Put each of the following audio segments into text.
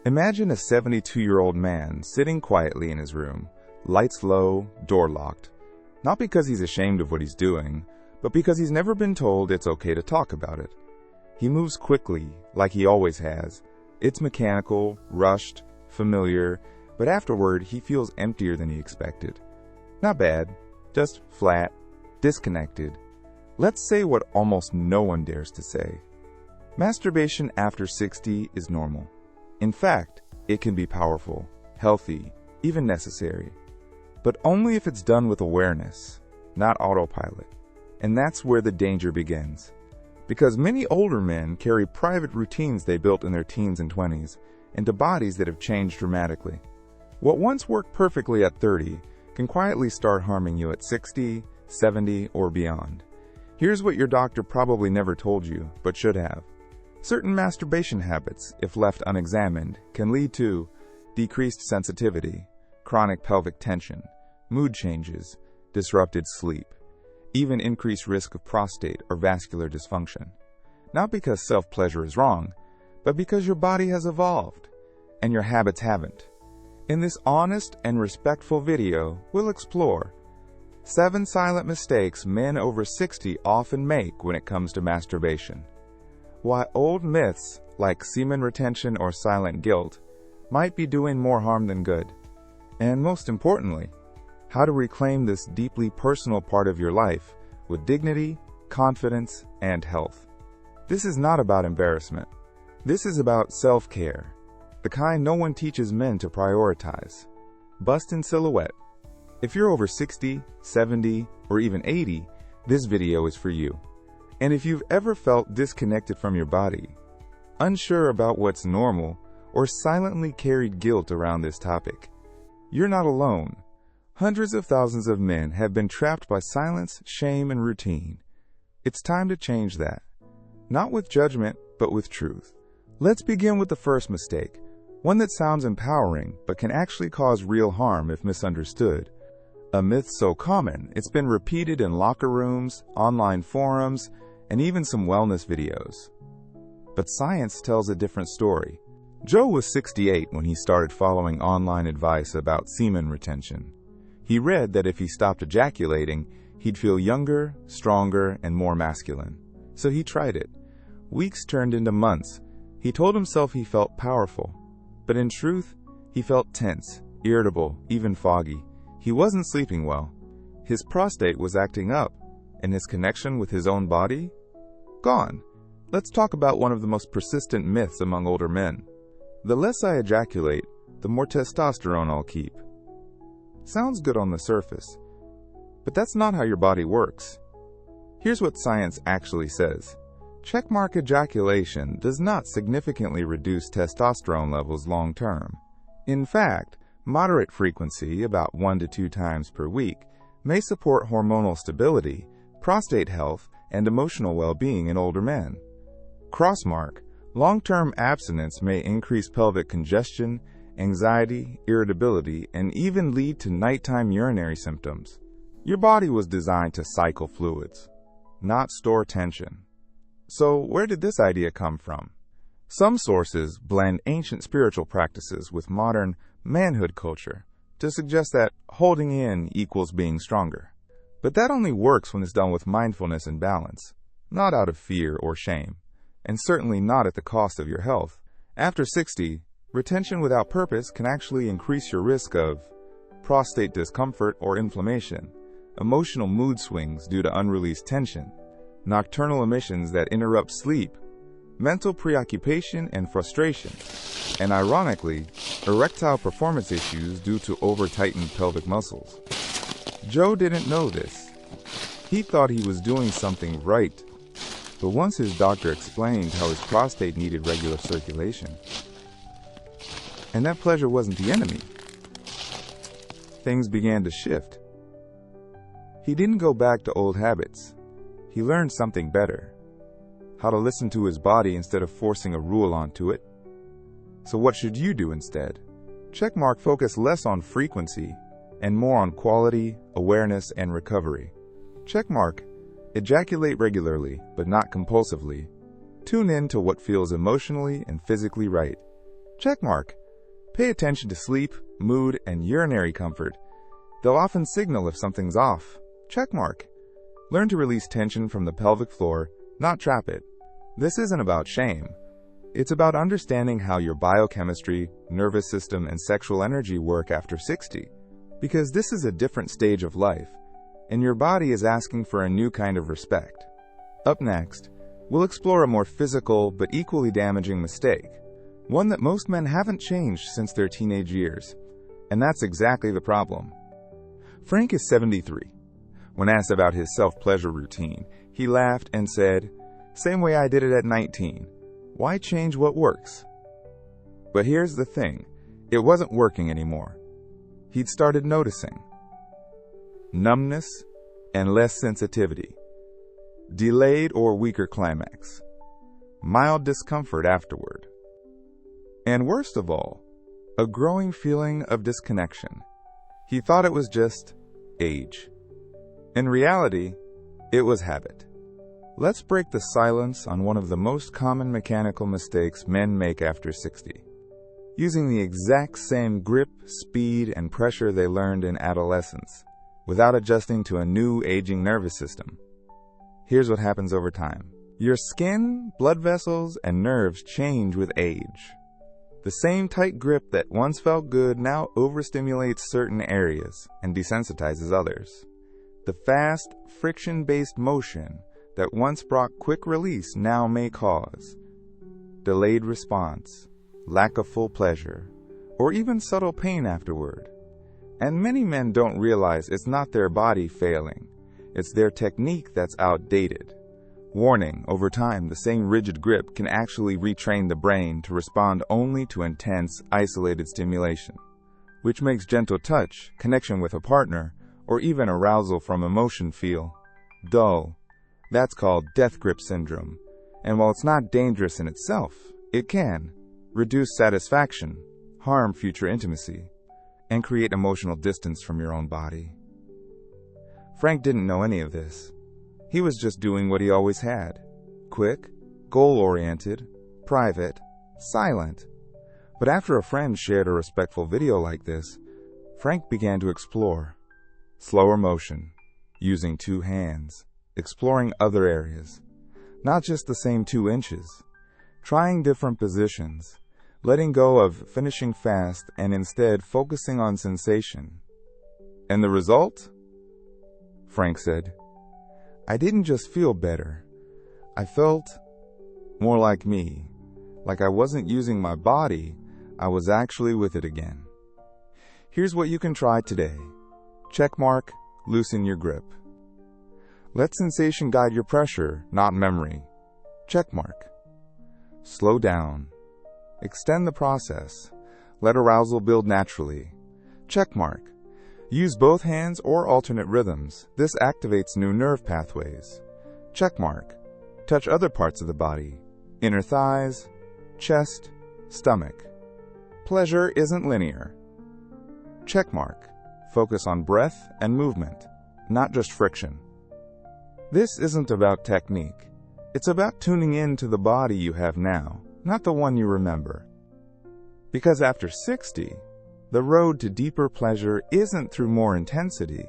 Imagine a 72-year-old man sitting quietly in his room, lights low, door locked. Not because he's ashamed of what he's doing, but because he's never been told it's okay to talk about it. He moves quickly, like he always has. It's mechanical, rushed, familiar, but afterward he feels emptier than he expected. Not bad, just flat, disconnected. Let's say what almost no one dares to say. Masturbation after 60 is normal. In fact, it can be powerful, healthy, even necessary. But only if it's done with awareness, not autopilot. And that's where the danger begins. Because many older men carry private routines they built in their teens and 20s into bodies that have changed dramatically. What once worked perfectly at 30 can quietly start harming you at 60, 70, or beyond. Here's what your doctor probably never told you, but should have. Certain masturbation habits, if left unexamined, can lead to decreased sensitivity, chronic pelvic tension, mood changes, disrupted sleep, even increased risk of prostate or vascular dysfunction. Not because self-pleasure is wrong, but because your body has evolved, and your habits haven't. In this honest and respectful video, we'll explore 7 silent mistakes men over 60 often make when it comes to masturbation. Why old myths like semen retention or silent guilt might be doing more harm than good. And most importantly, how to reclaim this deeply personal part of your life with dignity, confidence, and health. This is not about embarrassment. This is about self-care, the kind no one teaches men to prioritize. Bust in silhouette. If you're over 60, 70, or even 80, this video is for you. And if you've ever felt disconnected from your body, unsure about what's normal, or silently carried guilt around this topic, you're not alone. Hundreds of thousands of men have been trapped by silence, shame, and routine. It's time to change that. Not with judgment, but with truth. Let's begin with the first mistake, one that sounds empowering, but can actually cause real harm if misunderstood. A myth so common, it's been repeated in locker rooms, online forums, and even some wellness videos. But science tells a different story. Joe was 68 when he started following online advice about semen retention. He read that if he stopped ejaculating, he'd feel younger, stronger, and more masculine. So he tried it. Weeks turned into months. He told himself he felt powerful. But in truth, he felt tense, irritable, even foggy. He wasn't sleeping well. His prostate was acting up, and his connection with his own body? Gone. Let's talk about one of the most persistent myths among older men. The less I ejaculate, the more testosterone I'll keep. Sounds good on the surface, but that's not how your body works. Here's what science actually says. Checkmark ejaculation does not significantly reduce testosterone levels long term. In fact, moderate frequency, about 1 to 2 times per week, may support hormonal stability, prostate health, and emotional well-being in older men. Crossmark, long-term abstinence may increase pelvic congestion, anxiety, irritability, and even lead to nighttime urinary symptoms. Your body was designed to cycle fluids, not store tension. So where did this idea come from? Some sources blend ancient spiritual practices with modern manhood culture to suggest that holding in equals being stronger. But that only works when it's done with mindfulness and balance, not out of fear or shame, and certainly not at the cost of your health. After 60, retention without purpose can actually increase your risk of prostate discomfort or inflammation, emotional mood swings due to unreleased tension, nocturnal emissions that interrupt sleep, mental preoccupation and frustration, and ironically, erectile performance issues due to over-tightened pelvic muscles. Joe didn't know this. He thought he was doing something right, but once his doctor explained how his prostate needed regular circulation, and that pleasure wasn't the enemy, things began to shift. He didn't go back to old habits. He learned something better. How to listen to his body instead of forcing a rule onto it. So what should you do instead? Checkmark focus less on frequency and more on quality, awareness, and recovery. Checkmark ejaculate regularly, but not compulsively. Tune in to what feels emotionally and physically right. Checkmark. Pay attention to sleep, mood, and urinary comfort. They'll often signal if something's off. Checkmark. Learn to release tension from the pelvic floor, not trap it. This isn't about shame. It's about understanding how your biochemistry, nervous system, and sexual energy work after 60. Because this is a different stage of life, and your body is asking for a new kind of respect. Up next, we'll explore a more physical but equally damaging mistake, one that most men haven't changed since their teenage years. And that's exactly the problem. Frank is 73. When asked about his self-pleasure routine, he laughed and said, "Same way I did it at 19. Why change what works?" But here's the thing, it wasn't working anymore. He'd started noticing numbness and less sensitivity, delayed or weaker climax, mild discomfort afterward, and worst of all, a growing feeling of disconnection. He thought it was just age. In reality, it was habit. Let's break the silence on one of the most common mechanical mistakes men make after 60. Using the exact same grip, speed, and pressure they learned in adolescence, without adjusting to a new aging nervous system. Here's what happens over time. Your skin, blood vessels, and nerves change with age. The same tight grip that once felt good now overstimulates certain areas and desensitizes others. The fast, friction-based motion that once brought quick release now may cause delayed response, lack of full pleasure, or even subtle pain afterward. And many men don't realize it's not their body failing, it's their technique that's outdated. Warning, over time, the same rigid grip can actually retrain the brain to respond only to intense, isolated stimulation, which makes gentle touch, connection with a partner, or even arousal from emotion feel dull. That's called death grip syndrome, and while it's not dangerous in itself, it can reduce satisfaction, harm future intimacy, and create emotional distance from your own body. Frank didn't know any of this. He was just doing what he always had. Quick, goal-oriented, private, silent. But after a friend shared a respectful video like this, Frank began to explore. Slower motion, using 2 hands, exploring other areas. Not just the same 2 inches. Trying different positions, letting go of finishing fast and instead focusing on sensation. And the result? Frank said, "I didn't just feel better. I felt more like me. Like I wasn't using my body, I was actually with it again." Here's what you can try today. Checkmark, loosen your grip. Let sensation guide your pressure, not memory. Checkmark. Slow down. Extend the process. Let arousal build naturally. Checkmark. Use both hands or alternate rhythms. This activates new nerve pathways. Checkmark. Touch other parts of the body. Inner thighs, chest, stomach. Pleasure isn't linear. Checkmark. Focus on breath and movement, not just friction. This isn't about technique. It's about tuning in to the body you have now, not the one you remember. Because after 60, the road to deeper pleasure isn't through more intensity,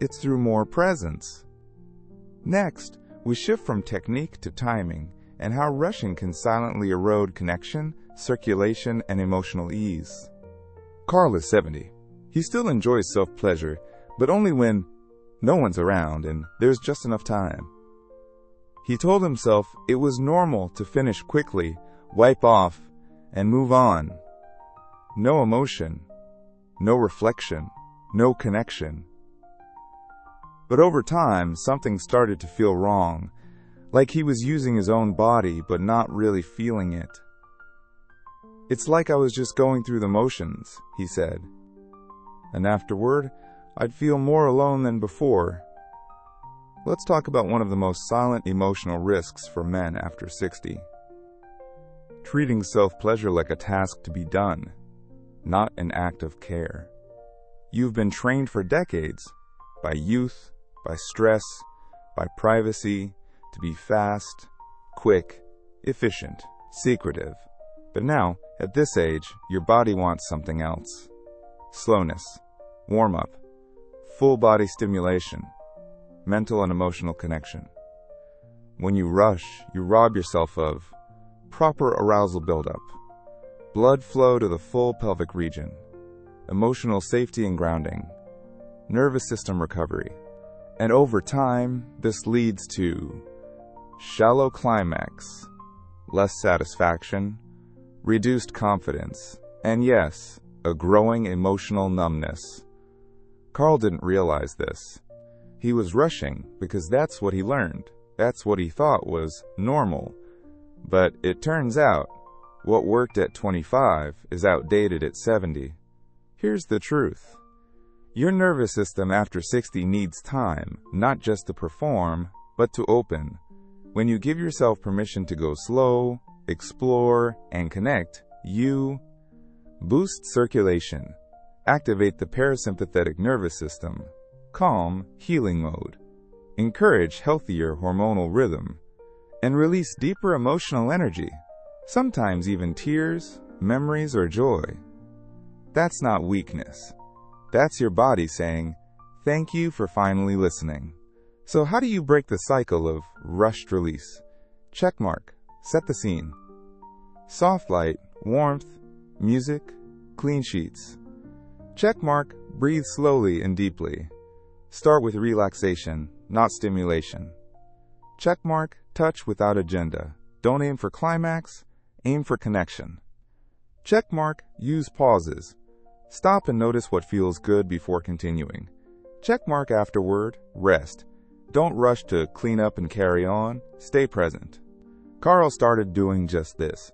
it's through more presence. Next, we shift from technique to timing and how rushing can silently erode connection, circulation, and emotional ease. Carl is 70. He still enjoys self-pleasure, but only when no one's around and there's just enough time. He told himself it was normal to finish quickly, wipe off, and move on. No emotion, no reflection, no connection. But over time, something started to feel wrong, like he was using his own body but not really feeling it. "It's like I was just going through the motions," he said. "And afterward, I'd feel more alone than before." Let's talk about one of the most silent emotional risks for men after 60. Treating self-pleasure like a task to be done, not an act of care. You've been trained for decades, by youth, by stress, by privacy, to be fast, quick, efficient, secretive, But now, at this age, your body wants something else. Slowness, warm-up, full-body stimulation, mental and emotional connection. When you rush, you rob yourself of proper arousal buildup, blood flow to the full pelvic region, emotional safety and grounding, nervous system recovery. And over time, this leads to shallow climax, less satisfaction, reduced confidence, and yes, a growing emotional numbness. Carl didn't realize this. He was rushing because that's what he learned. That's what he thought was normal. But it turns out, what worked at 25 is outdated at 70. Here's the truth. Your nervous system after 60 needs time, not just to perform, but to open. When you give yourself permission to go slow, explore, and connect, you boost circulation, activate the parasympathetic nervous system, calm healing mode, encourage healthier hormonal rhythm, and release deeper emotional energy, sometimes even tears, memories, or joy. That's not weakness. That's your body saying, "Thank you for finally listening." So how do you break the cycle of rushed release? Checkmark. Set the scene. Soft light, warmth, music, clean sheets. Checkmark. Breathe slowly and deeply. Start with relaxation, not stimulation. Checkmark. Touch without agenda. Don't aim for climax, aim for connection. Checkmark. Use pauses. Stop and notice what feels good before continuing. Checkmark afterward. Rest. Don't rush to clean up and carry on. Stay present. Carl started doing just this.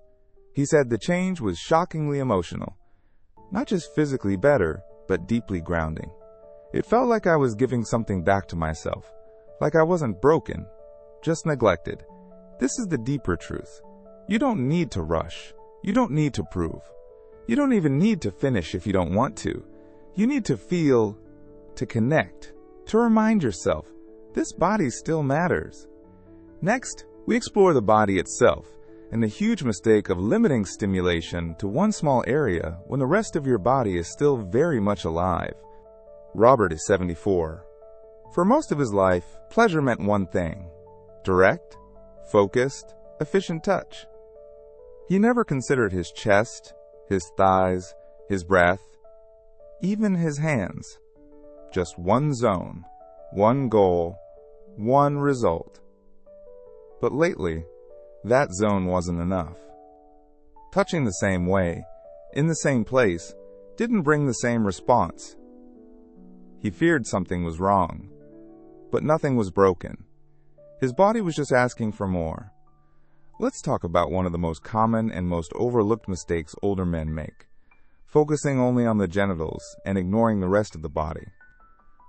He said the change was shockingly emotional. Not just physically better, but deeply grounding. It felt like I was giving something back to myself. Like I wasn't broken, just neglected. This is the deeper truth. You don't need to rush. You don't need to prove. You don't even need to finish if you don't want to. You need to feel, to connect, to remind yourself, this body still matters. Next, we explore the body itself and the huge mistake of limiting stimulation to one small area when the rest of your body is still very much alive. Robert is 74. For most of his life, pleasure meant one thing: direct, focused, efficient touch. He never considered his chest, his thighs, his breath, even his hands. Just one zone, one goal, one result. But lately, that zone wasn't enough. Touching the same way, in the same place, didn't bring the same response. He feared something was wrong, but nothing was broken. His body was just asking for more. Let's talk about one of the most common and most overlooked mistakes older men make: focusing only on the genitals and ignoring the rest of the body.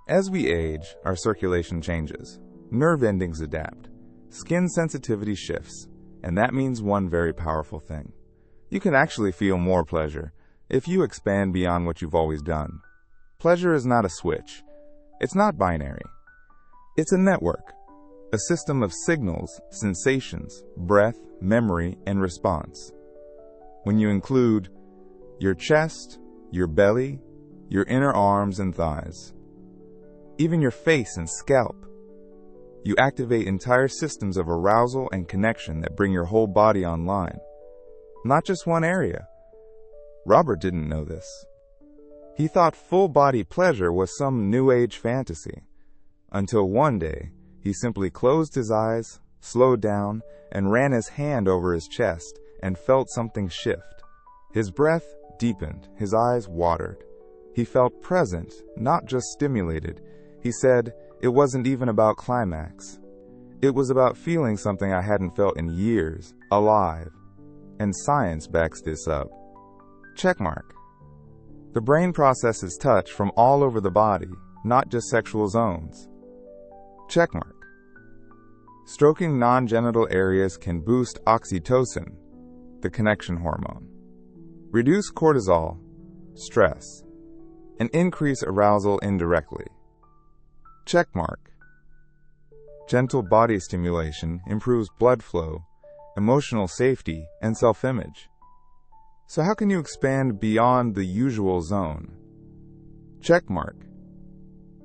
As we age, our circulation changes, nerve endings adapt, skin sensitivity shifts, and that means one very powerful thing. You can actually feel more pleasure if you expand beyond what you've always done. Pleasure is not a switch. It's not binary. It's a network, a system of signals, sensations, breath, memory, and response. When you include your chest, your belly, your inner arms and thighs, even your face and scalp, you activate entire systems of arousal and connection that bring your whole body online, not just one area. Robert didn't know this. He thought full-body pleasure was some new age fantasy, until one day he simply closed his eyes, slowed down, and ran his hand over his chest and felt something shift. His breath deepened, his eyes watered. He felt present, not just stimulated. He said it wasn't even about climax. It was about feeling something I hadn't felt in years, alive. And science backs this up. Checkmark. The brain processes touch from all over the body, not just sexual zones. Checkmark. Stroking non-genital areas can boost oxytocin, the connection hormone, reduce cortisol, stress, and increase arousal indirectly. Checkmark. Gentle body stimulation improves blood flow, emotional safety, and self-image. So how can you expand beyond the usual zone? Checkmark.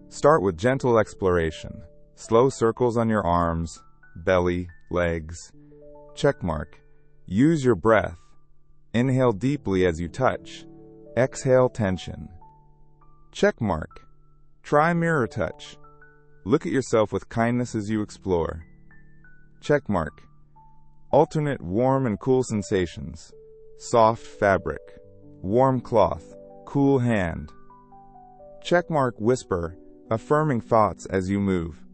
Start with gentle exploration. Slow circles on your arms, belly, legs. Checkmark. Use your breath. Inhale deeply as you touch. Exhale tension. Checkmark. Try mirror touch. Look at yourself with kindness as you explore. Checkmark. Alternate warm and cool sensations. Soft fabric. Warm cloth. Cool hand. Checkmark whisper, affirming thoughts as you move.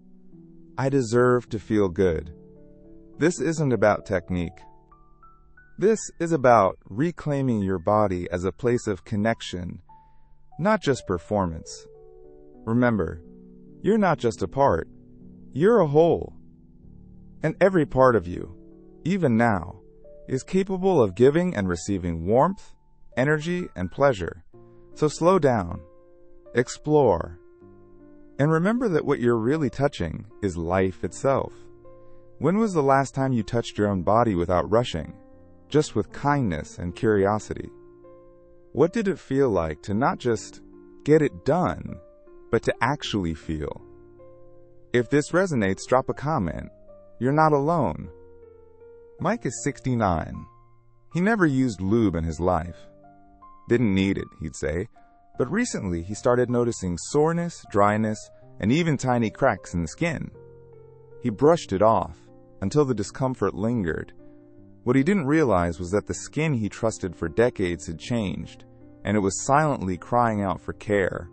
I deserve to feel good. This isn't about technique. This is about reclaiming your body as a place of connection, not just performance. Remember, you're not just a part, you're a whole. And every part of you, even now, is capable of giving and receiving warmth, energy, and pleasure. So slow down, explore, and remember that what you're really touching is life itself. When was the last time you touched your own body without rushing, just with kindness and curiosity? What did it feel like to not just get it done, but to actually feel? If this resonates, drop a comment. You're not alone. Mike is 69. He never used lube in his life. Didn't need it, he'd say, but recently he started noticing soreness, dryness, and even tiny cracks in the skin. He brushed it off until the discomfort lingered. What he didn't realize was that the skin he trusted for decades had changed, and it was silently crying out for care.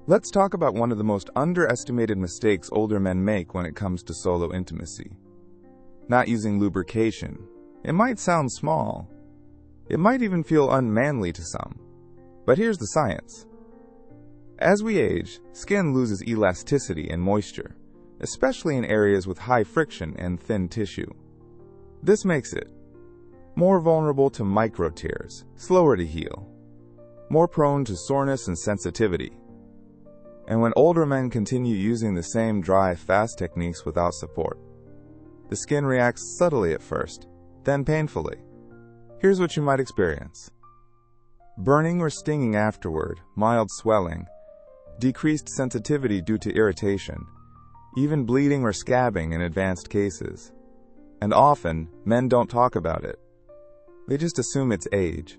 Let's talk about one of the most underestimated mistakes older men make when it comes to solo intimacy. Not using lubrication. It might sound small. It might even feel unmanly to some. But here's the science. As we age, skin loses elasticity and moisture, especially in areas with high friction and thin tissue. This makes it more vulnerable to micro tears, slower to heal, more prone to soreness and sensitivity. And when older men continue using the same dry, fast techniques without support, the skin reacts subtly at first, then painfully. Here's what you might experience. Burning or stinging afterward, mild swelling, decreased sensitivity due to irritation, even bleeding or scabbing in advanced cases. And often, men don't talk about it. They just assume it's age.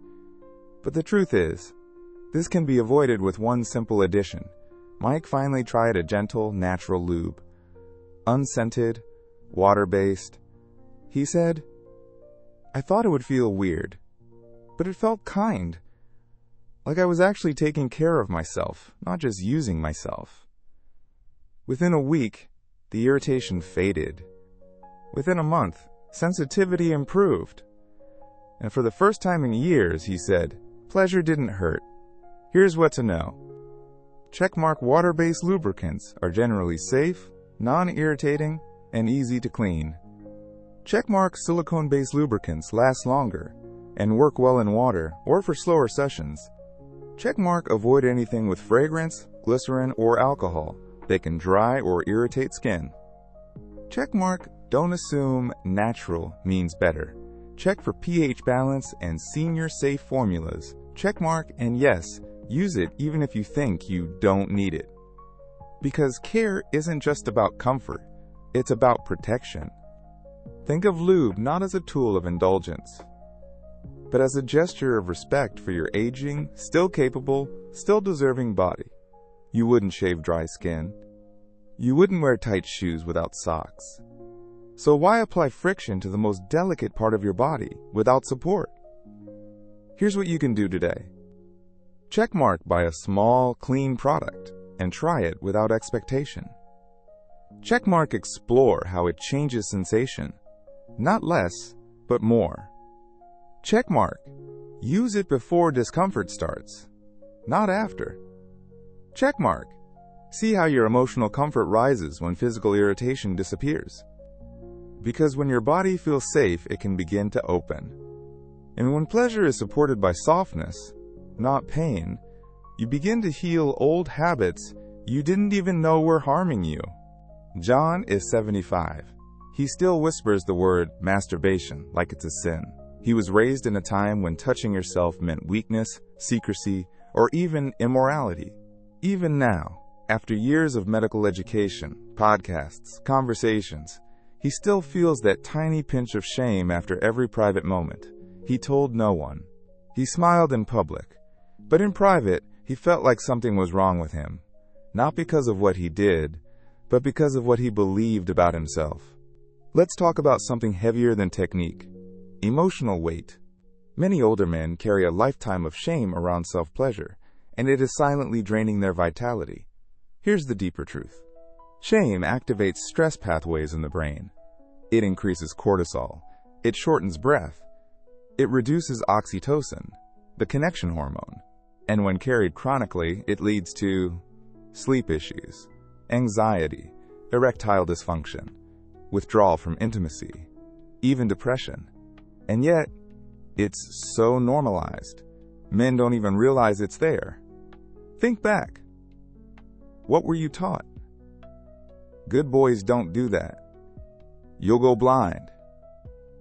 But the truth is, this can be avoided with one simple addition. Mike finally tried a gentle, natural lube. Unscented, water-based. He said, I thought it would feel weird, but it felt kind. Like I was actually taking care of myself, not just using myself. Within a week, the irritation faded. Within a month, sensitivity improved. And for the first time in years, he said, pleasure didn't hurt. Here's what to know. Checkmark water-based lubricants are generally safe, non-irritating, and easy to clean. Checkmark silicone-based lubricants last longer and work well in water or for slower sessions. Checkmark avoid anything with fragrance, glycerin, or alcohol that can dry or irritate skin. Checkmark don't assume natural means better. Check for pH balance and senior safe formulas. Checkmark, and yes, use it even if you think you don't need it. Because care isn't just about comfort, it's about protection. Think of lube not as a tool of indulgence, but as a gesture of respect for your aging, still capable, still deserving body. You wouldn't shave dry skin. You wouldn't wear tight shoes without socks. So why apply friction to the most delicate part of your body without support? Here's what you can do today. Checkmark buy a small, clean product and try it without expectation. Checkmark explore how it changes sensation. Not less, but more. Checkmark. Use it before discomfort starts, not after. Checkmark. See how your emotional comfort rises when physical irritation disappears. Because when your body feels safe, it can begin to open. And when pleasure is supported by softness, not pain, you begin to heal old habits you didn't even know were harming you. John is 75. He still whispers the word masturbation like it's a sin. He was raised in a time when touching yourself meant weakness, secrecy, or even immorality. Even now, after years of medical education, podcasts, conversations, he still feels that tiny pinch of shame after every private moment. He told no one. He smiled in public, but in private, he felt like something was wrong with him. Not because of what he did, but because of what he believed about himself. Let's talk about something heavier than technique: emotional weight. Many older men carry a lifetime of shame around self-pleasure, and it is silently draining their vitality. Here's the deeper truth. Shame activates stress pathways in the brain. It increases cortisol. It shortens breath. It reduces oxytocin, the connection hormone. And when carried chronically, it leads to sleep issues, anxiety, erectile dysfunction, withdrawal from intimacy, even depression. And yet, it's so normalized. Men don't even realize it's there. Think back. What were you taught? Good boys don't do that. You'll go blind.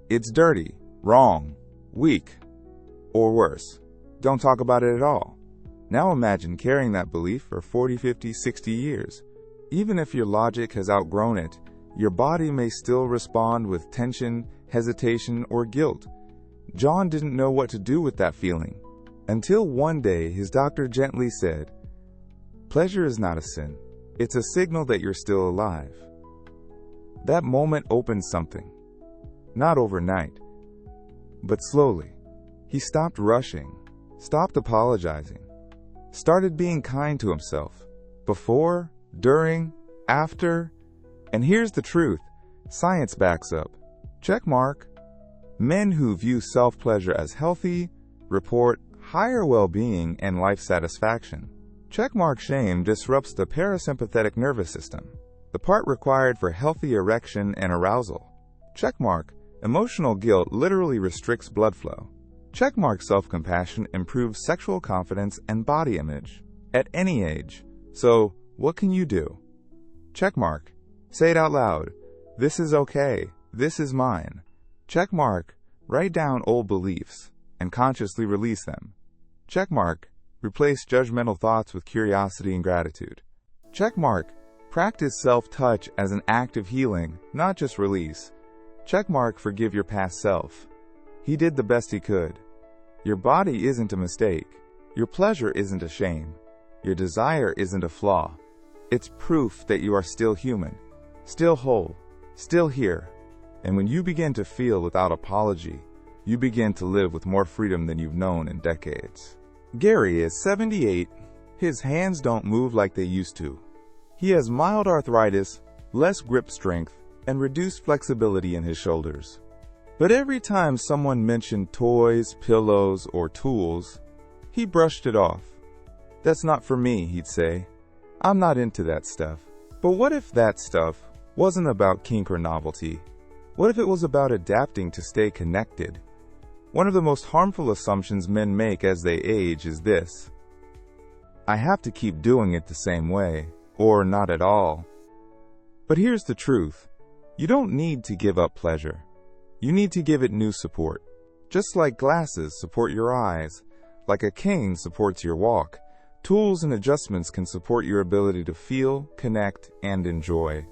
It's dirty, wrong, weak, or worse. Don't talk about it at all. Now imagine carrying that belief for 40, 50, 60 years. Even if your logic has outgrown it, your body may still respond with tension, hesitation, or guilt. John didn't know what to do with that feeling, until one day his doctor gently said, "Pleasure is not a sin. It's a signal that you're still alive." That moment opened something. Not overnight, but slowly. He stopped rushing, stopped apologizing, started being kind to himself. Before, during, after, and here's the truth. Science backs up. Check mark. Men who view self-pleasure as healthy report higher well-being and life satisfaction. Checkmark shame disrupts the parasympathetic nervous system, the part required for healthy erection and arousal. Checkmark emotional guilt literally restricts blood flow. Checkmark self-compassion improves sexual confidence and body image at any age. So, what can you do? Checkmark. Say it out loud. This is okay. This is mine. Checkmark. Write down old beliefs and consciously release them. Checkmark. Replace judgmental thoughts with curiosity and gratitude. Checkmark. Practice self-touch as an act of healing, not just release. Checkmark. Forgive your past self. He did the best he could. Your body isn't a mistake. Your pleasure isn't a shame. Your desire isn't a flaw. It's proof that you are still human, still whole, still here. And when you begin to feel without apology, you begin to live with more freedom than you've known in decades. Gary is 78. His hands don't move like they used to. He has mild arthritis, less grip strength, and reduced flexibility in his shoulders. But every time someone mentioned toys, pillows, or tools, he brushed it off. "That's not for me," he'd say. "I'm not into that stuff." But what if that stuff wasn't about kink or novelty? What if it was about adapting to stay connected? One of the most harmful assumptions men make as they age is this: I have to keep doing it the same way, or not at all. But here's the truth. You don't need to give up pleasure. You need to give it new support. Just like glasses support your eyes, like a cane supports your walk, tools and adjustments can support your ability to feel, connect, and enjoy,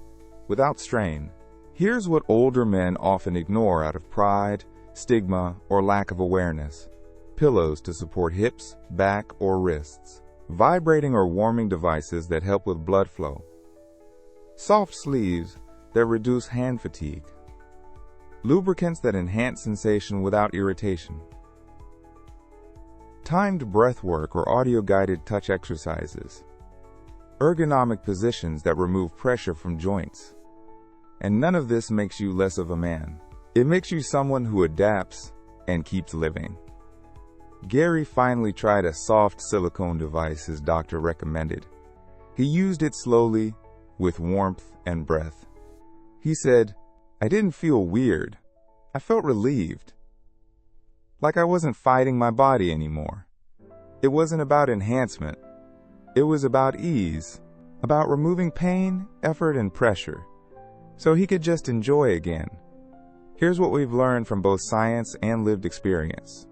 without strain. Here's what older men often ignore out of pride, stigma, or lack of awareness. Pillows to support hips, back, or wrists. Vibrating or warming devices that help with blood flow. Soft sleeves that reduce hand fatigue. Lubricants that enhance sensation without irritation. Timed breath work or audio-guided touch exercises. Ergonomic positions that remove pressure from joints. And none of this makes you less of a man. It makes you someone who adapts and keeps living. Gary finally tried a soft silicone device his doctor recommended. He used it slowly, with warmth and breath. He said, "I didn't feel weird. I felt relieved. Like I wasn't fighting my body anymore." It wasn't about enhancement. It was about ease, about removing pain, effort, and pressure, so he could just enjoy again. Here's what we've learned from both science and lived experience.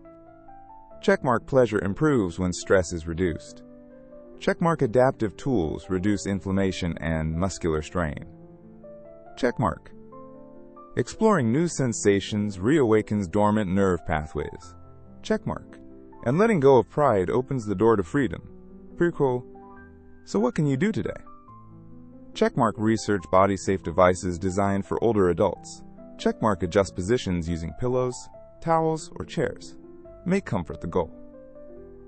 Checkmark pleasure improves when stress is reduced. Checkmark adaptive tools reduce inflammation and muscular strain. Checkmark. Exploring new sensations reawakens dormant nerve pathways. Checkmark. And letting go of pride opens the door to freedom. Pretty cool. So what can you do today? Checkmark research body-safe devices designed for older adults. Checkmark adjust positions using pillows, towels, or chairs. Make comfort the goal.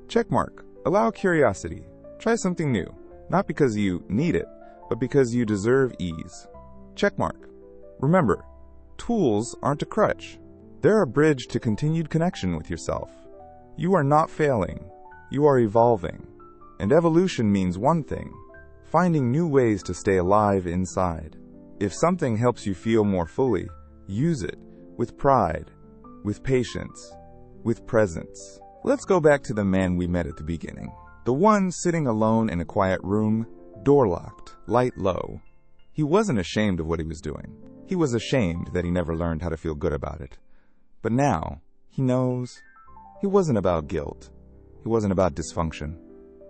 Checkmark. Allow curiosity. Try something new, not because you need it, but because you deserve ease. Checkmark. Remember, tools aren't a crutch. They're a bridge to continued connection with yourself. You are not failing. You are evolving. And evolution means one thing: finding new ways to stay alive inside. If something helps you feel more fully, use it with pride, with patience, with presence. Let's go back to the man we met at the beginning. The one sitting alone in a quiet room, door locked, light low. He wasn't ashamed of what he was doing. He was ashamed that he never learned how to feel good about it. But now, he knows. It wasn't about guilt. It wasn't about dysfunction.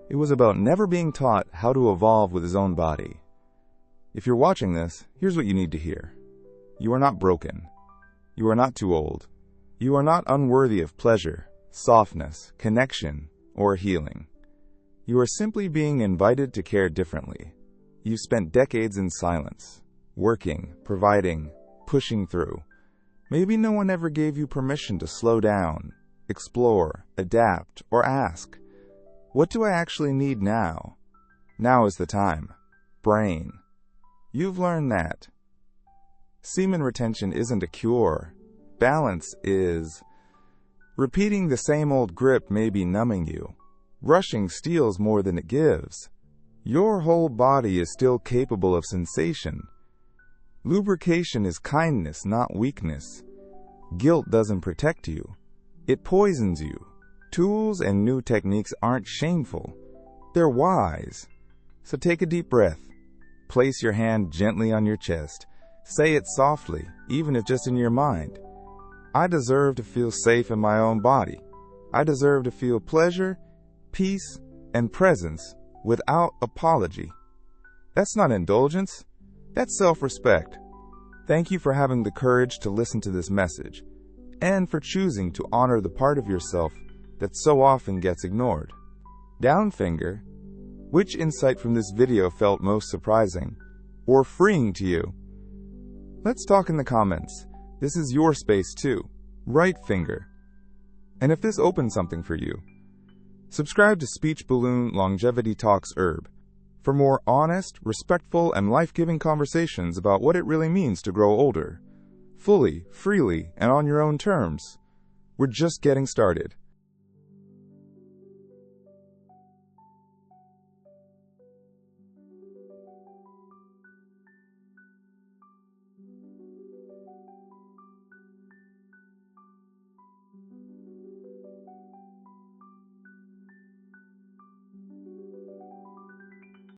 It was about never being taught how to evolve with his own body. If you're watching this, here's what you need to hear. You are not broken. You are not too old. You are not unworthy of pleasure, softness, connection, or healing. You are simply being invited to care differently. You've spent decades in silence, working, providing, pushing through. Maybe no one ever gave you permission to slow down, explore, adapt, or ask, what do I actually need now? Now is the time. Brain. You've learned that. Semen retention isn't a cure. Balance is. Repeating the same old grip may be numbing you. Rushing steals more than it gives. Your whole body is still capable of sensation. Lubrication is kindness, not weakness. Guilt doesn't protect you. It poisons you. Tools and new techniques aren't shameful. They're wise. So take a deep breath. Place your hand gently on your chest. Say it softly, even if just in your mind. I deserve to feel safe in my own body. I deserve to feel pleasure, peace, and presence without apology. That's not indulgence. That's self-respect. Thank you for having the courage to listen to this message, and for choosing to honor the part of yourself that so often gets ignored. Down finger, which insight from this video felt most surprising or freeing to you? Let's talk in the comments. This is your space too. Right finger. And if this opened something for you, subscribe to Speech Balloon Longevity Talks Herb for more honest, respectful, and life-giving conversations about what it really means to grow older. Fully, freely, and on your own terms. We're just getting started.